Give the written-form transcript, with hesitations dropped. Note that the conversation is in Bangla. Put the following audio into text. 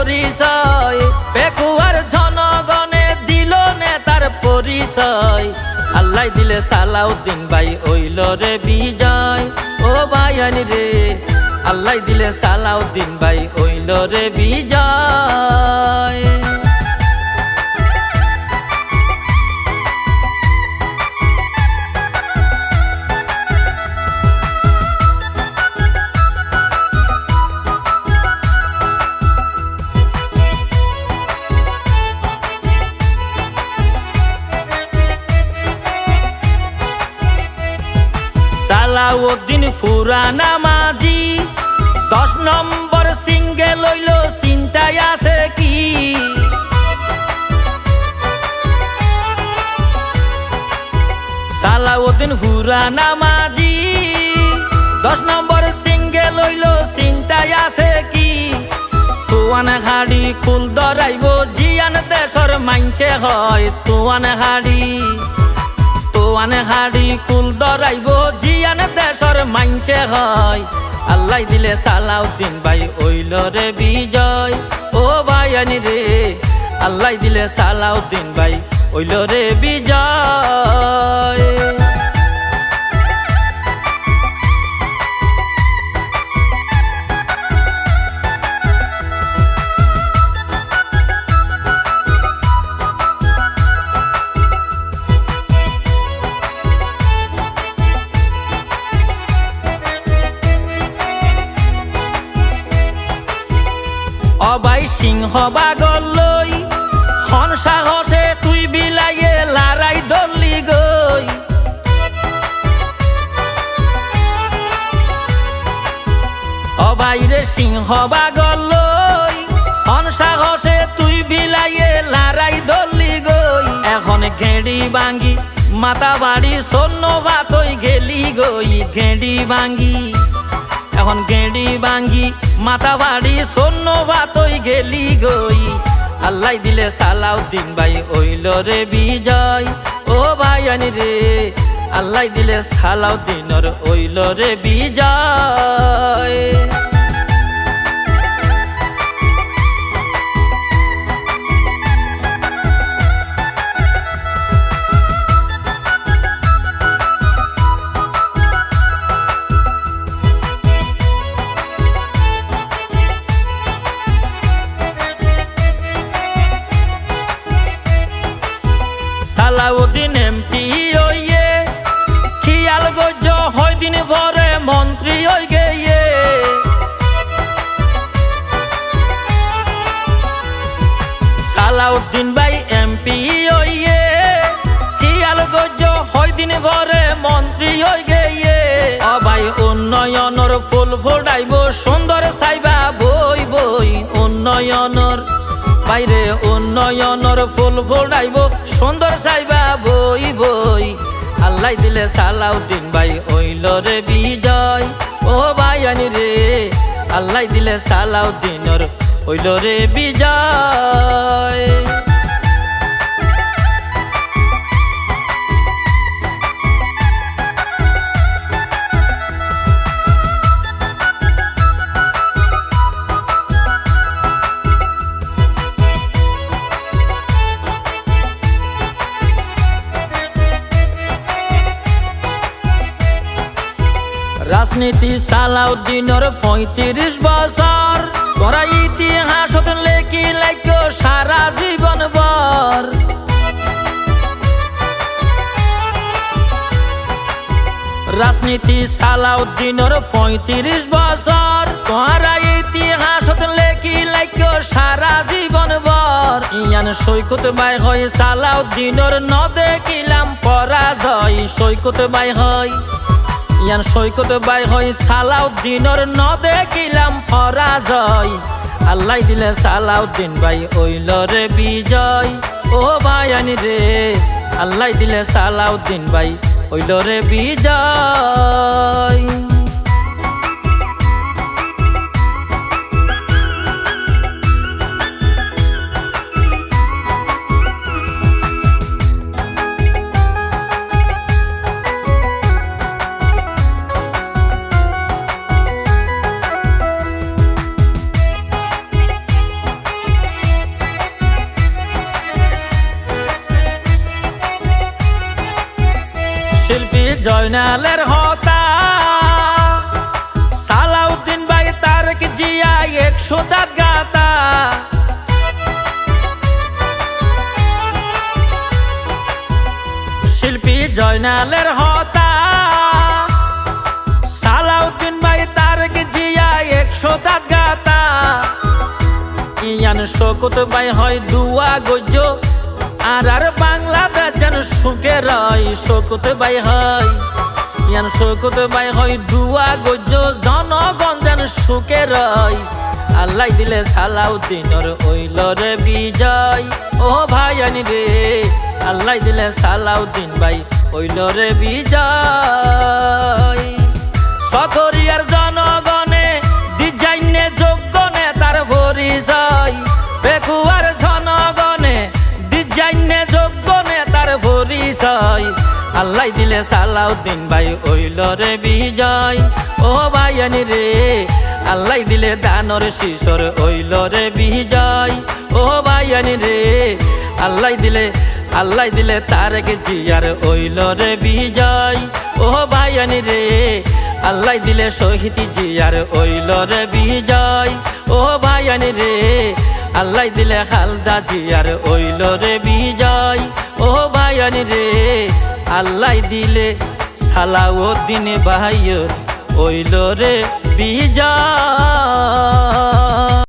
পরিচয়, পেকুয়ার জনগণে দিল নেতার পরিচয়। আল্লাহ দিলে সালাউদ্দিন ভাই হইল রে বিজয়। ও ভাইয়ানি রে, আল্লাহ দিলে সালাউদ্দিন ভাই হইল রে বিজয়। সালাউদ্দিন ফুরানা মাঝি 10 নম্বর সিঙ্গে লইল, চিন্তায় আছে কি? সালাউদ্দিন ফুরানা মাঝি 10 নম্বর সিঙ্গে লইল, চিন্তায় আছে কি? তুয়ান হাড়ি কুল ধরাইব, জিয়ান দেশর মাইনসে হয়। তুয়ান হাড়ি কুল ধরাইব, জিয়ান দেশর মাইনসে হয়। আল্লাহ দিলে সালাউদ্দিন ভাই হইল রে বিজয়। ও ভাইয়ানি রে, আল্লাহ দিলে সালাউদ্দিন ভাই হইল রে বিজয়। অবাই সিংহ বাগল লই, হন সাহসে তুই বিলাইয়ে লড়াই ধরলি গই। অবাই রে সিংহ বাগল লই, হন সাহসে তুই বিলাইয়ে লড়াই ধরলি গই। এখন ঘেড়ি ভাঙ্গি মাথা বাড়ি সৈন্য ভাতই গেলি গই। এখন গেঁড়ি ভাঙ্গি মাথা বাড়ি সৈন্য ভাতই গেলি গই। আল্লাহ দিলে সালাউদ্দিন ভাই হইল রে বিজয়। ও ভাইয়ানি রে, আল্লাহ দিলে সালাউদ্দিনর হইল রে বিজয়। সালাউদ্দিন এমপি হইয়ে খিয়াল গজ্জ হয় দিন ভরে মন্ত্রী হই গিয়ে। সালাউদ্দিন ভাই এমপি হইয়ে খিয়াল গজ্জ হয় দিন ভরে মন্ত্রী হই গিয়ে। ভাই উন্নয়নর ফুল ফোটাইব, সুন্দর সাইবা বই বই। উন্নয়নর বাইরে উন্নয়নর ফুল ফোটাইব, সুন্দর সাইবা বই বই। আল্লাহ দিলে সালাউদ্দিন ভাই হইল রে বিজয়। ও ভাইয়ানি রে, আল্লাহ দিলে সালাউদ্দিনর হইল রে বিজয়। রাজনীতি সালাউদ্দিনের 35 বছর, তোরা ইতিহাসত লেখি লাইক সারা জীবন ভর। রাজনীতি সালাউদ্দিনের 35 বছর, তোরা ইতিহাসত লেখি লাইক সারা জীবন ভর। ইয়ান সৈকত বাই হয় সালাউদ্দিনের ন দেখিলাম পরাজয়। সৈকত বাই হয়, ইয়ান সৈকত বাই হয় সালাউদ্দিনের ন দেখিলাম পরাজয়। আল্লাহ দিলে সালাউদ্দিন ভাই হইল রে বিজয়। ও ভাইয়ানি রে, আল্লাহ দিলে সালাউদ্দিন ভাই হইল রে বিজয়। জয়নালের হতা সালাউদ্দিন ভাই তারেক জিয়া 100 দাঁত গাতা। শিল্পী জয়নালের হতা সালাউদ্দিন ভাই তারেক জিয়া 100 দাঁত গাতা। ইয়ান শকুত ভাই হয় দুয়া গজ্য আর বাংলাদেশ যেন সুখে রয়। শকুত ভাই হয় ইয়ান শকুত ভাই হয় দুয়া গজ্য জনগণ যেন সুখে রয়। আল্লাহ দিলে সালাউদ্দিনের ওইল রে বিজয়। ও ভাই আনি রে আল্লাহ দিলে সালাউদ্দিন ভাই ওইল রে বিজয়। সকরিয়ার জনগণে দিজাইনে যোগ্য নেতার পরিচয়। পেকুয়ার জনগণে দিজাইনে যোগ্য নেতার পরিচয়। আল্লাহ দিলে সালাউদ্দিন ভাই ওইল রে বিজয়। ও ভাই আনি রে আল্লাহ দিলে দানর শিশর ওইল রে বিজয়। ও ভাই আনি রে আল্লাহ দিলে তারেক জিয়ার ওইল রে বিজয়। ও ভাই আনি রে আল্লাহ দিলে শহীদ জিয়ার ওইল রে বিজয়। ও ভাই আনি রে আল্লাহ দিলে খালদা জিয়ার ওইল রে বিজয়। ও ভাই আনি রে আল্লাহ দিলে সালাউদ্দিন ভাইয়ের ওইল রে বিজয়।